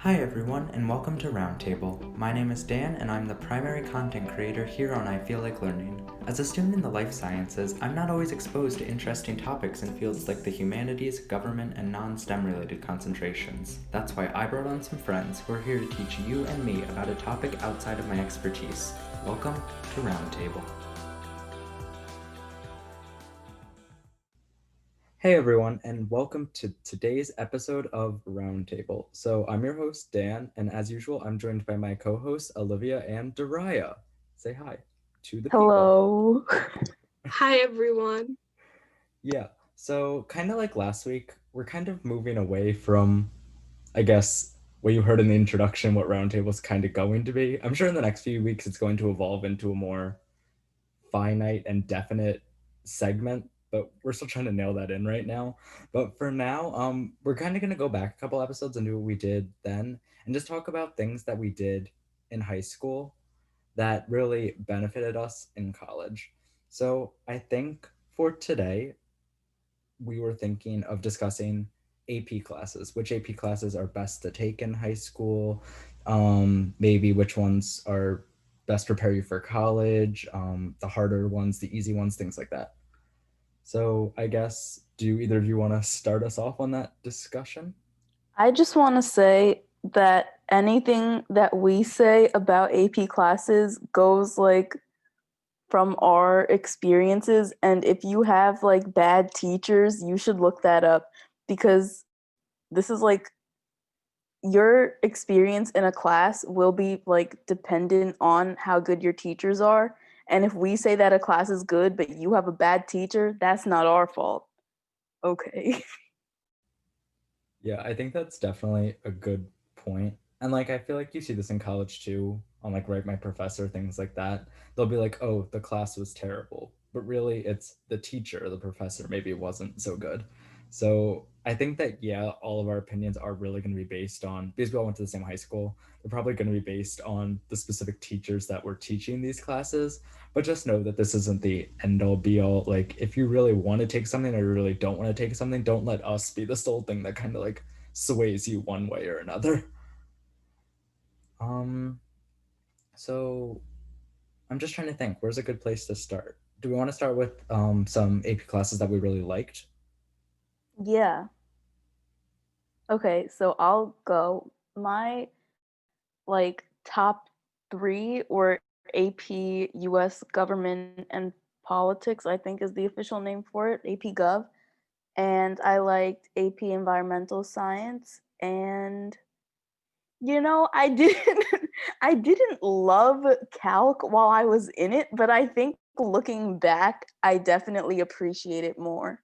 Hi everyone, and welcome to Roundtable. My name is Dan, and I'm the primary content creator here on I Feel Like Learning. As a student in the life sciences, I'm not always exposed to interesting topics in fields like the humanities, government, and non-STEM related concentrations. That's why I brought on some friends who are here to teach you and me about a topic outside of my expertise. Welcome to Roundtable. Hey everyone, and welcome to today's episode of Roundtable. So I'm your host, Dan, and as usual, I'm joined by my co-hosts, Olivia and Deeraiya. Say hi to the people. Hello. Hi, everyone. Yeah, so kind of like last week, we're kind of moving away from, I guess, what you heard in the introduction, what Roundtable's kind of going to be. I'm sure in the next few weeks, it's going to evolve into a more finite and definite segment, but we're still trying to nail that in right now. But for now, we're kind of going to go back a couple episodes and do what we did then and just talk about things that we did in high school that really benefited us in college. So I think for today, we were thinking of discussing AP classes, which AP classes are best to take in high school, maybe which ones are best prepare you for college, the harder ones, the easy ones, things like that. So I guess, do either of you want to start us off on that discussion? I just want to say that anything that we say about AP classes goes from our experiences. And if you have bad teachers, you should look that up because this is your experience in a class will be dependent on how good your teachers are. And if we say that a class is good, but you have a bad teacher, that's not our fault. Okay. Yeah, I think that's definitely a good point. And like I feel like you see this in college too, on like Write My Professor, things like that. They'll be like, "Oh, the class was terrible." But really it's the teacher, the professor maybe it wasn't so good. So, I think that yeah, all of our opinions are really going to be based on because we all went to the same high school. They're probably going to be based on the specific teachers that were teaching these classes, but just know that this isn't the end all be all. Like if you really want to take something or you really don't want to take something, don't let us be the sole thing that kind of like sways you one way or another. um so I'm just trying to think, where's a good place to start? Do we want to start with some AP classes that we really liked? Yeah. Okay, so I'll go. My top three were AP US Government and Politics, I think is the official name for it, AP Gov. And I liked AP Environmental Science. And I didn't I didn't love calc while I was in it, but I think looking back, I definitely appreciate it more.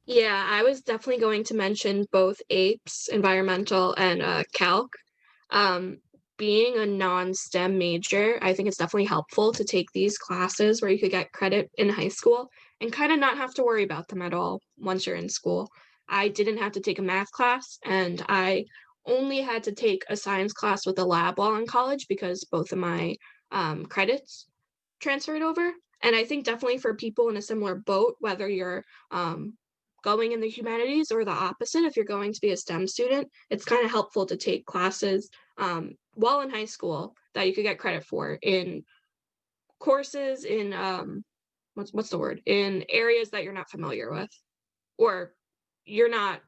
Yeah, I was definitely going to mention both APES, environmental, and calc. Um, Being a non-STEM major, I think it's definitely helpful to take these classes where you could get credit in high school and kind of not have to worry about them at all once you're in school. I didn't have to take a math class, and I only had to take a science class with a lab while in college because both of my credits transferred over. And I think definitely for people in a similar boat, whether you're going in the humanities or the opposite, if you're going to be a STEM student, it's kind of helpful to take classes while in high school that you could get credit for in courses in what's the word, in areas that you're not familiar with or you're not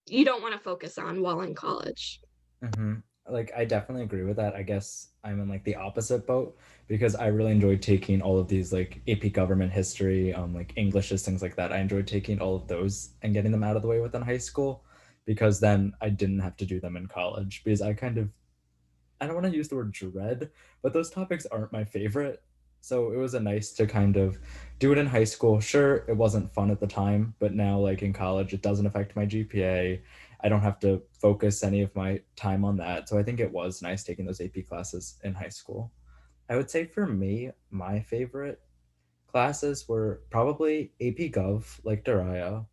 you don't want to focus on while in college. Mm-hmm. Like I definitely agree with that. I guess I'm in like the opposite boat because I really enjoyed taking all of these like AP government history, like Englishes, things like that. I enjoyed taking all of those and getting them out of the way within high school because then I didn't have to do them in college because I don't want to use the word dread, but those topics aren't my favorite. So it was a nice to kind of do it in high school. Sure, it wasn't fun at the time, but now like in college, it doesn't affect my GPA. I don't have to focus any of my time on that. So I think it was nice taking those AP classes in high school. I would say for me, my favorite classes were probably AP Gov, like Daria.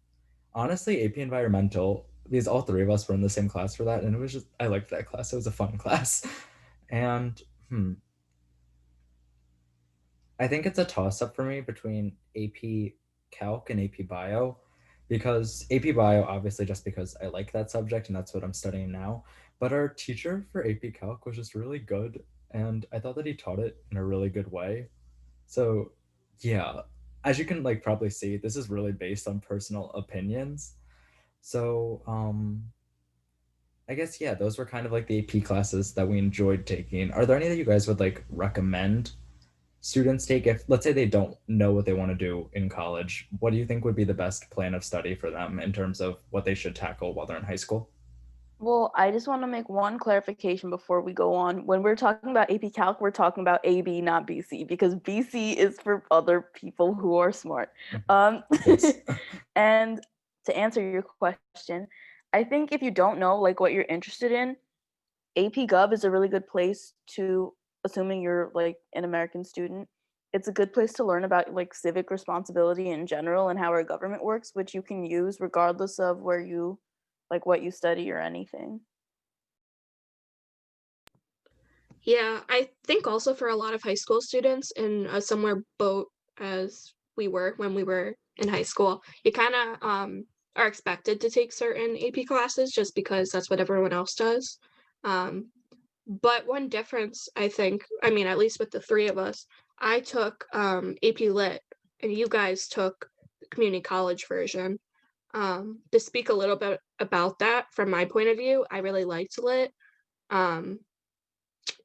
Honestly, AP Environmental, because all three of us were in the same class for that, and it was just I liked that class. It was a fun class. And I think it's a toss up for me between AP Calc and AP Bio because AP Bio, obviously, just because I like that subject and that's what I'm studying now. But our teacher for AP Calc was just really good, and I thought that he taught it in a really good way. So, yeah, as you can like probably see, this is really based on personal opinions. So, I guess yeah, those were kind of like the AP classes that we enjoyed taking. Are there any that you guys would like recommend students take if let's say they don't know what they want to do in college? What do you think would be the best plan of study for them in terms of what they should tackle while they're in high school? Well, I just want to make one clarification before we go on. When we're talking about AP Calc, we're talking about AB, not BC, because BC is for other people who are smart. Mhm. Um, Yes. and to answer your question, I think if you don't know like what you're interested in, AP Gov is a really good place to, assuming you're like an American student, it's a good place to learn about like civic responsibility in general and how our government works, which you can use regardless of where you like what you study or anything. Yeah, I think also for a lot of high school students in a similar boat as we were when we were in high school, you kind of are expected to take certain AP classes just because that's what everyone else does. Um, but one difference, I think, I mean, at least with the three of us, I took AP Lit and you guys took the community college version. To speak a little bit about that from my point of view, I really liked Lit. Um,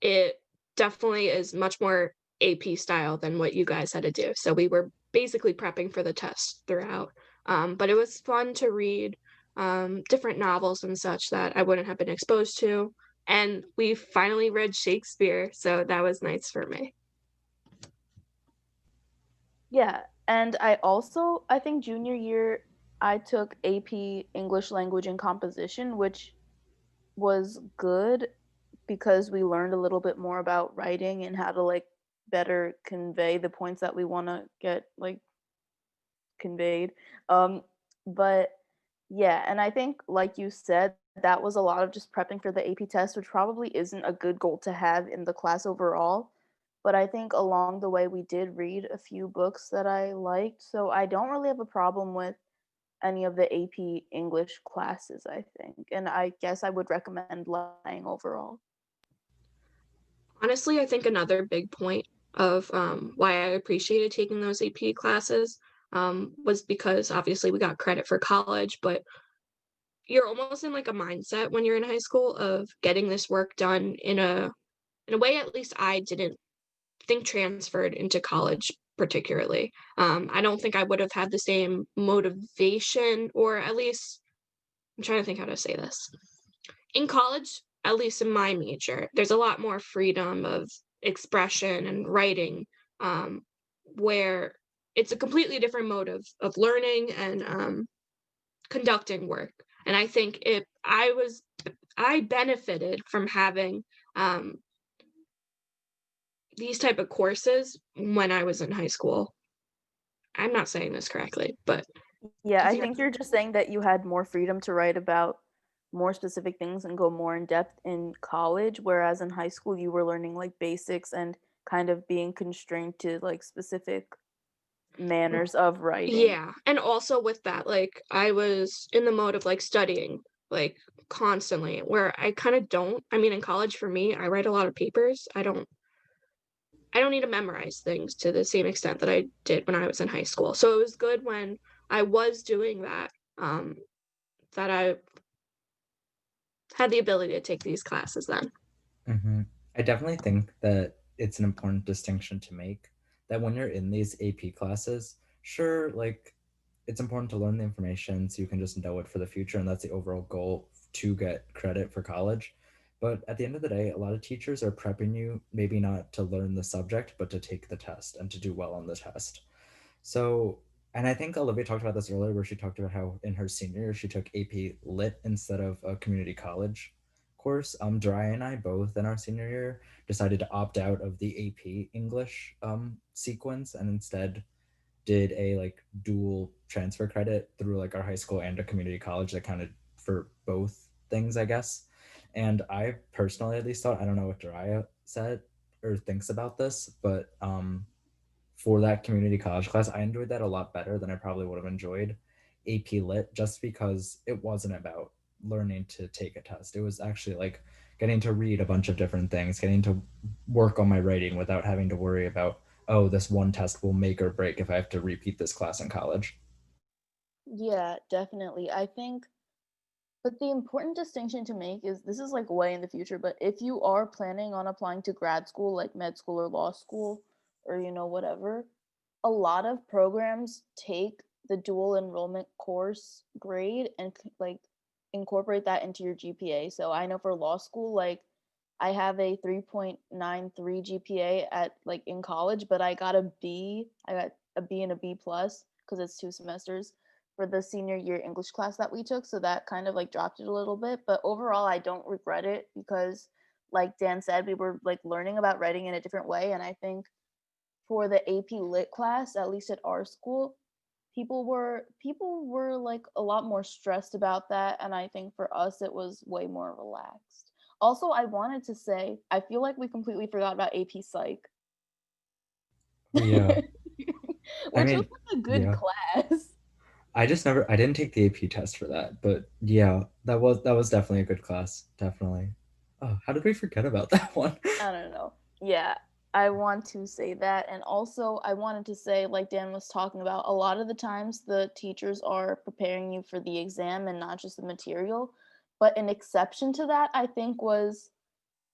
it definitely is much more AP style than what you guys had to do. So we were basically prepping for the test throughout. But it was fun to read different novels and such that I wouldn't have been exposed to. And we finally read Shakespeare, so that was nice for me. Yeah, and I think junior year I took AP English Language and Composition, which was good because we learned a little bit more about writing and how to like better convey the points that we want to get like conveyed. Um, but yeah, and I think like you said, that was a lot of just prepping for the AP test, which probably isn't a good goal to have in the class overall. But I think along the way we did read a few books that I liked, so I don't really have a problem with any of the AP English classes, I think. And I guess I would recommend lying overall. Honestly, I think another big point of why I appreciated taking those AP classes was because obviously we got credit for college, but you're almost in like a mindset when you're in high school of getting this work done in a way at least I didn't think transferred into college particularly. I don't think I would have had the same motivation, or at least I'm trying to think how to say this. In college, at least in my major, there's a lot more freedom of expression and writing, where it's a completely different mode of learning and conducting work. And I think it I benefited from having um, these type of courses when I was in high school. I'm not saying this correctly, but Yeah, I I think think you're just saying that you had more freedom to write about more specific things and go more in depth in college, whereas in high school you were learning like basics and kind of being constrained to like specific manners of writing. yeah, and also with that, like, I was in the mode of, like, studying, like, constantly, where I kinda don't I mean, in college, for me, I write a lot of papers. I don't need to memorize things to the same extent that I did when I was in high school. So it was good when I was doing that, that I had the ability to take these classes then. Hmm. I definitely think that it's an important distinction to make that when you're in these AP classes, sure, like it's important to learn the information so you can just know it for the future, and that's the overall goal to get credit for college. But at the end of the day, a lot of teachers are prepping you maybe not to learn the subject, but to take the test and to do well on the test. So, and I think Olivia talked about this earlier, where she talked about how in her senior year she took AP Lit instead of a community college course. Dry and I both in our senior year decided to opt out of the AP English sequence and instead did a like dual transfer credit through like our high school and a community college that counted for both things, I guess. And I personally at least thought, I don't know what Deeraiya said or thinks about this, but for that community college class, I enjoyed that a lot better than I probably would have enjoyed AP Lit just because it wasn't about learning to take a test. It was actually like getting to read a bunch of different things, getting to work on my writing without having to worry about, oh, this one test will make or break if I have to repeat this class in college. Yeah, definitely. I think, but the important distinction to make is this is like way in the future, but if you are planning on applying to grad school, like med school or law school, or whatever, a lot of programs take the dual enrollment course grade and like incorporate that into your GPA. So I know for law school, like I have a 3.93 GPA at like in college, but I got a B. I got a B and a B plus because it's 2 semesters for the senior year English class that we took. So that kind of like dropped it a little bit. But overall, I don't regret it because, like Dan said, we were like learning about writing in a different way. And I think for the AP Lit class, at least at our school, people were like a lot more stressed about that, and I think for us it was way more relaxed. Also, I wanted to say, I feel like we completely forgot about AP Psych, Oh yeah. I which was mean, like a good yeah. class. I didn't take the AP test for that, but yeah, that was definitely a good class. Definitely. Oh, how did we forget about that one? I don't know. Yeah, I want to say that. And also, I wanted to say, like Dan was talking about, a lot of the times the teachers are preparing you for the exam and not just the material. But an exception to that, I think, was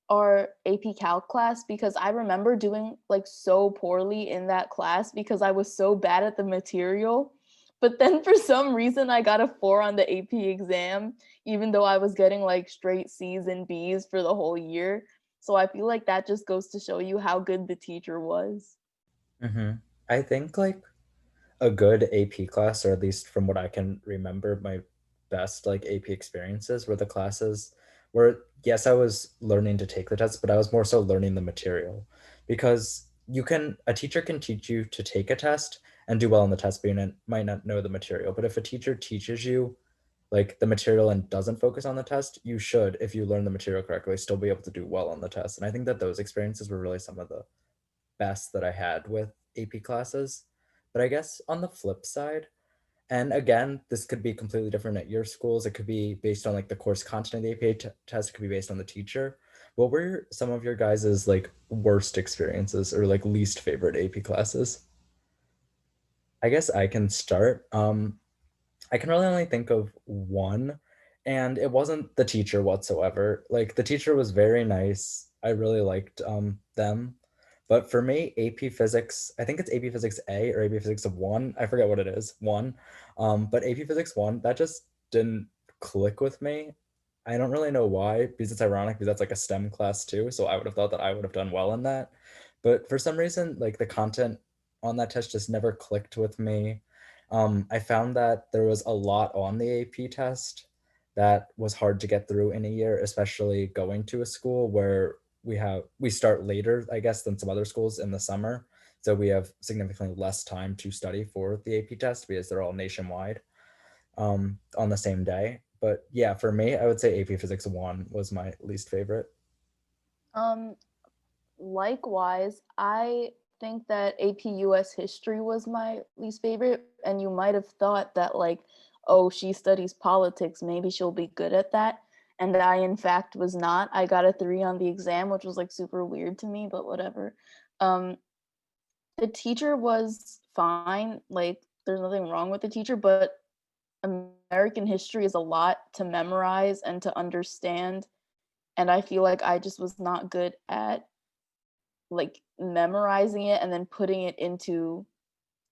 our AP Calc class because I remember doing like so poorly in that class because I was so bad at the material. But then for some reason I got a 4 on the AP exam, even though I was getting like straight C's and B's for the whole year. So I feel like that just goes to show you how good the teacher was. Hmm. I think like a good AP class, or at least from what I can remember, my best like AP experiences were the classes where, yes, I was learning to take the test, but I was more so learning the material. Because a teacher can teach you to take a test and do well on the test, but might not know the material. But if a teacher teaches you like the material and doesn't focus on the test, you should, if you learn the material correctly, still be able to do well on the test. And I think that those experiences were really some of the best that I had with AP classes. But I guess on the flip side, and again, this could be completely different at your schools. It could be based on like the course content of the APA test. It could be based on the teacher. What were some of your guys's like worst experiences or like least favorite AP classes? I guess I can start. I can really only think of one, and it wasn't the teacher whatsoever. Like the teacher was very nice. I really liked them. But for me, AP Physics, I think it's AP Physics A or AP Physics of 1. I forget what it is, 1. But AP Physics 1, that just didn't click with me. I don't really know why, because it's ironic because that's like a STEM class too, so I would have thought that I would have done well in that. But for some reason, like the content on that test just never clicked with me. I found that there was a lot on the AP test that was hard to get through in a year, especially going to a school where we start later, I guess, than some other schools in the summer. So we have significantly less time to study for the AP test because they're all nationwide on the same day. But yeah, for me, I would say AP Physics 1 was my least favorite. Um Likewise, I think that AP US history was my least favorite, and you might have thought that, like, oh, she studies politics, maybe she'll be good at that. And I, in fact, was not. I got a 3 on the exam, which was like super weird to me, but whatever. Um, the teacher was fine. Like, there's nothing wrong with the teacher, but American history is a lot to memorize and to understand. And I feel like I just was not good at like memorizing it and then putting it into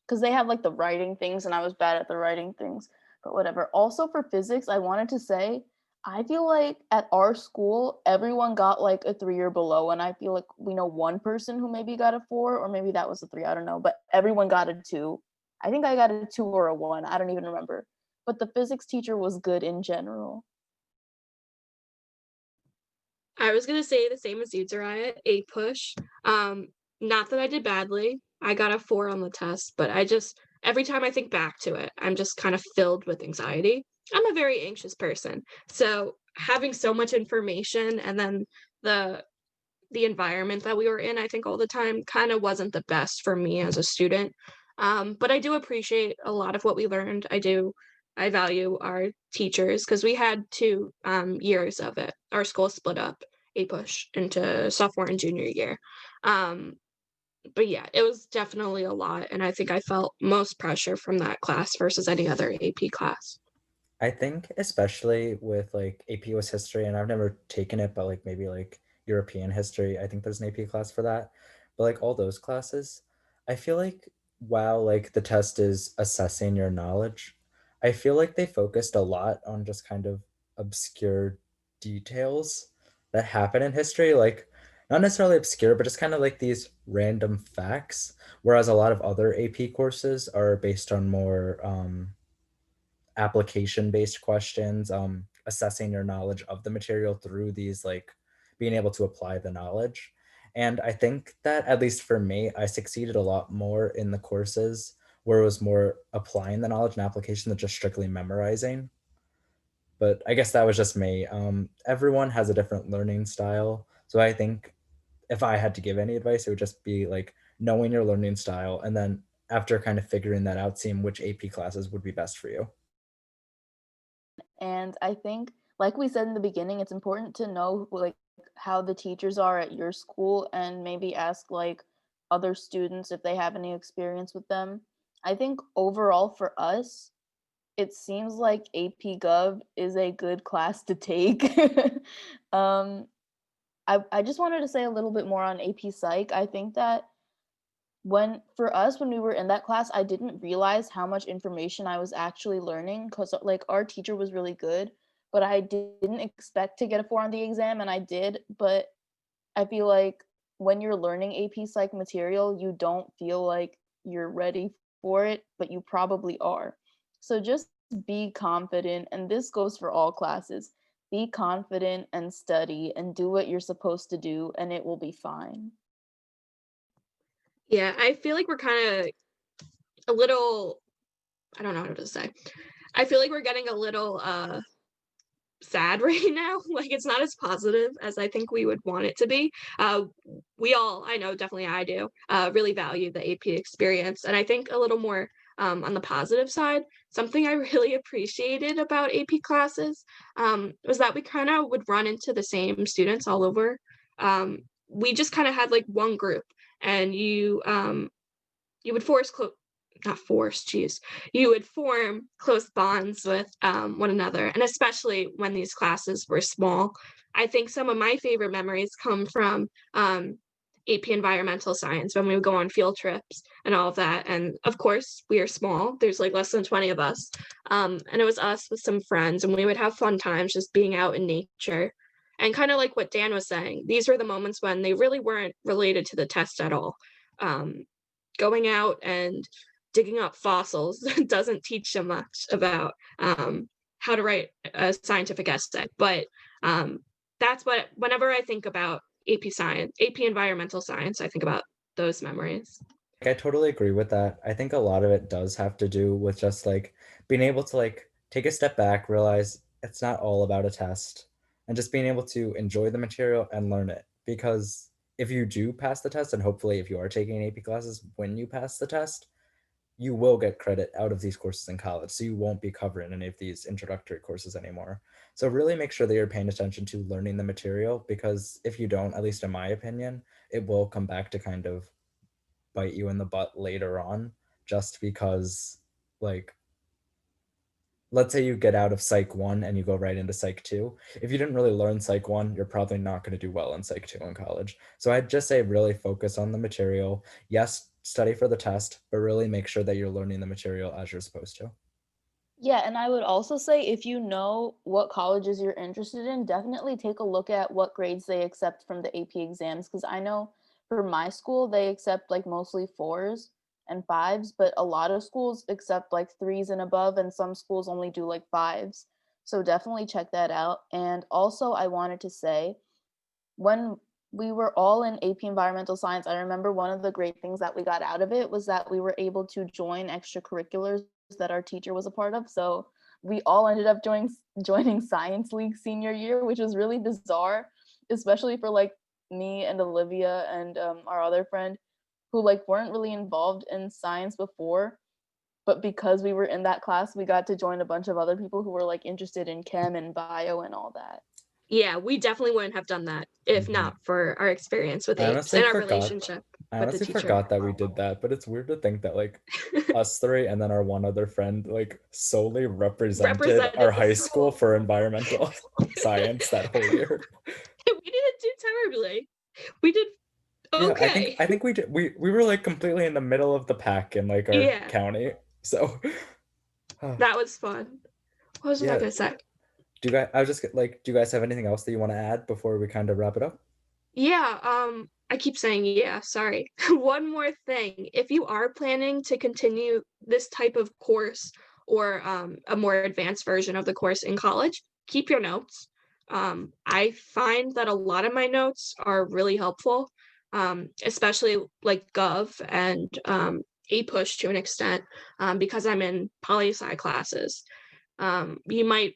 because they have like the writing things and I was bad at the writing things, but whatever. Also for physics, I wanted to say I feel like at our school everyone got like a 3 or below, and I feel like we know one person who maybe got a 4 or maybe that was a 3, I don't know, but everyone got a 2. I think I got a 2 or a 1, I don't even remember. But the physics teacher was good in general. I was gonna say the same as you, Deariah, A push. Um, Not that I did badly. I got a 4 on the test, but I just every time I think back to it, I'm just kind of filled with anxiety. I'm a very anxious person. So having so much information and then the the environment that we were in, I think all the time kind of wasn't the best for me as a student. But I do appreciate a lot of what we learned. I do I value our teachers because we had 2 years of it. Our school split up a push into sophomore and junior year. Um, but yeah, it was definitely a lot, and I think I felt most pressure from that class versus any other AP class. I think especially with like AP US history, and I've never taken it, but like maybe like European history, I think there's an AP class for that. But like all those classes, I feel like while like the test is assessing your knowledge, I feel like they focused a lot on just kind of obscure details that happen in history, like not necessarily obscure, but just kind of like these random facts. Whereas a lot of other AP courses are based on more application based questions, assessing your knowledge of the material through these, like being able to apply the knowledge. And I think that, at least for me, I succeeded a lot more in the courses where it was more applying the knowledge and application than just strictly memorizing. But I guess that was just me. Everyone has a different learning style. So I think if I had to give any advice, it would just be like knowing your learning style and then after kind of figuring that out, seeing which AP classes would be best for you. And I think, like we said in the beginning, it's important to know like how the teachers are at your school and maybe ask like other students if they have any experience with them. I think overall for us, it seems like AP Gov is a good class to take. um, I just wanted to say a little bit more on AP Psych. I think that when for us when we were in that class, I didn't realize how much information I was actually learning because like our teacher was really good, but I didn't expect to get a 4 on the exam and I did. But I feel like when you're learning AP Psych material, you don't feel like you're ready for it, but you probably are. So just be confident, and this goes for all classes. Be confident and study and do what you're supposed to do, and it will be fine. Yeah, I feel like we're kinda a little I don't know how to say. I feel like we're getting a little, sad right now. Like it's not as positive as I think we would want it to be. We all, I know, definitely I do, really value the AP experience, and I think a little more on the positive side. Something I really appreciated about AP classes was that we kind of would run into the same students all over. We just kind of had like one group, and you would not force, geez, you would form close bonds with one another, and especially when these classes were small. I think some of my favorite memories come from AP Environmental Science when we would go on field trips and all of that. And of course, we are small. There's like less than 20 of us, and it was us with some friends, and we would have fun times just being out in nature. And kind of like what Dan was saying, these were the moments when they really weren't related to the test at all. Um, Going out and digging up fossils doesn't teach them much about how to write a scientific essay. But um, that's what, whenever I think about AP Science, AP Environmental Science, I think about those memories. I totally agree with that. I think a lot of it does have to do with just like being able to like take a step back, realize it's not all about a test, and just being able to enjoy the material and learn it. Because if you do pass the test, and hopefully if you are taking AP classes when you pass the test, you will get credit out of these courses in college. So you won't be covering any of these introductory courses anymore. So really make sure that you're paying attention to learning the material, because if you don't, at least in my opinion, it will come back to kind of bite you in the butt later on, just because, like, let's say you get out of Psych 1 and you go right into Psych 2. If you didn't really learn Psych 1, you're probably not going to do well in Psych 2 in college. So I'd just say really focus on the material. Yes, study for the test, but really make sure that you're learning the material as you're supposed to. Yeah, and I would also say if you know what colleges you're interested in, definitely take a look at what grades they accept from the AP exams because I know for my school they accept like mostly 4s and 5s, but a lot of schools accept like 3s and above and some schools only do like 5s. So definitely check that out. And also I wanted to say when we were all in AP Environmental Science, I remember one of the great things that we got out of it was that we were able to join extracurriculars that our teacher was a part of. So we all ended up joining Science League senior year, which was really bizarre, especially for like me and Olivia and our other friend who like weren't really involved in science before. but because we were in that class, we got to join a bunch of other people who were like interested in chem and bio and all that. Yeah, we definitely wouldn't have done that if not for our experience with I apes honestly and our forgot. relationship I with the honestly teacher. forgot that we did that, but it's weird to think that like us three and then our one other friend like solely represented our Represented the high school school. for environmental science that whole year. We didn't do terribly. We did Yeah, okay. I think we did we were like completely in the middle of the pack in like our Yeah, county. So that was fun. What was I yeah, gonna say? do you guys I was just like do you guys have anything else that you want to add before we kind of wrap it up? Yeah, I keep saying yeah, sorry. One more thing. If you are planning to continue this type of course or a more advanced version of the course in college, keep your notes. I find that a lot of my notes are really helpful, especially like Gov and APUSH to an extent, because I'm in poli-sci classes. You might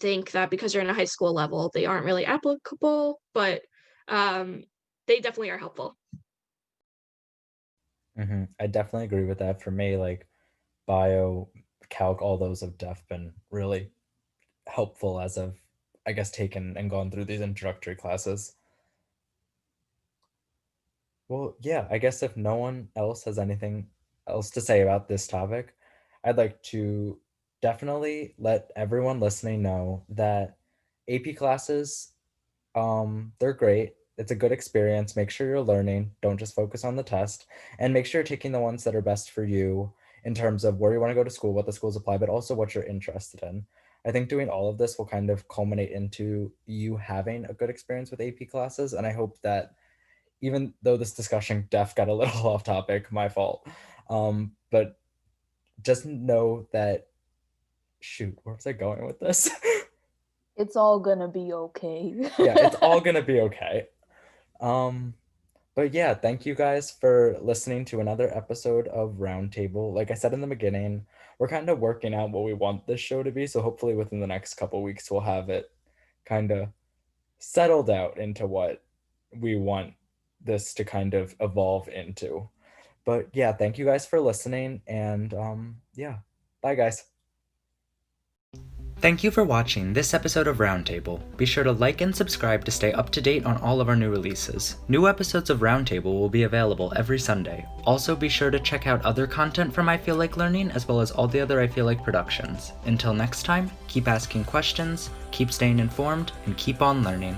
think that because you're in a high school level, they aren't really applicable, but um, they definitely are helpful. I definitely agree with that. For me, like bio, calc, all those have def been really helpful as I've, I guess, taken and gone through these introductory classes. Well, yeah, I guess if no one else has anything else to say about this topic, I'd like to definitely let everyone listening know that AP classes, they're great. It's a good experience. Make sure you're learning. Don't just focus on the test. And make sure you're taking the ones that are best for you in terms of where you want to go to school, what the schools apply, but also what you're interested in. I think doing all of this will kind of culminate into you having a good experience with AP classes. And I hope that even though this discussion def got a little off topic, my fault. But just know that shoot, where was I going with this? It's all gonna be okay. Yeah, it's all gonna be okay. Um, but yeah, thank you guys for listening to another episode of Roundtable. Like I said in the beginning, we're kind of working out what we want this show to be. So hopefully within the next couple weeks, we'll have it kind of settled out into what we want this to kind of evolve into. But yeah, thank you guys for listening. And yeah, bye guys. Thank you for watching this episode of Roundtable. Be sure to like and subscribe to stay up to date on all of our new releases. New episodes of Roundtable will be available every Sunday. Also, be sure to check out other content from I Feel Like Learning, as well as all the other I Feel Like productions. Until next time, keep asking questions, keep staying informed, and keep on learning.